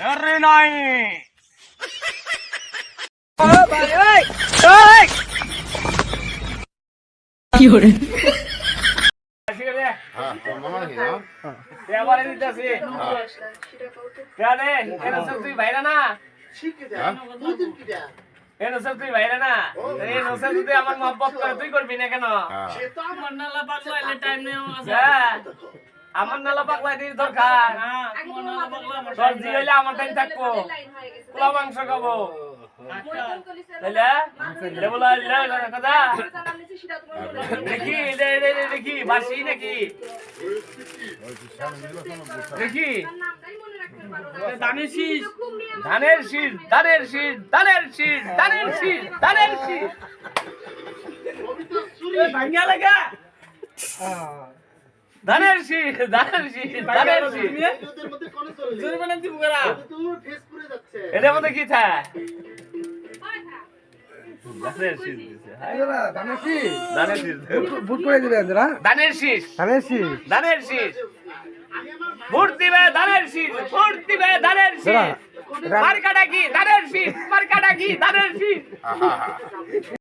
আরে নাই ও ভাই ওই ওই কি হরে হ্যাঁ মামা কি না এবারে দিতেছি কেন কেন সব তুই বাইরে না কেন সব তুই বাইরে না এই নসে তুই আমার মহব্বত করে তুই করবি না কেন সে তো আমার নালা পাগলা এলে টাইম নেই আছে আমার নালা পাগলা দির দরকার তোমার নালা পাগলা আমার তোর জি হইলে আমার টাইম থাকবো পোলা মাংস খাবো তাইলে বলা কথা দেখি দেখি বাসি নাকি দেখি দানের শীষ ধানের শীষ ধানের শীষ ধানের শীষ ধানের শীষ ধানের শীষ ভাঙিয়া লাগা ধানের শীষ ধানের শীষ ধানের শীষ জোরে বানান দিব করা এটার মধ্যে কি থা ধানের শীষ দিছে ধানের শীষ ভোট করে দিবেন যারা ধানের শীষ ধানের শীষ ধানের শীষ ভোট দিবে ধানের শীষ ভোট দিবে ধানের শীষ মার্কাটা কি ধানের শীষ মার্কাটা কি ধানের শীষ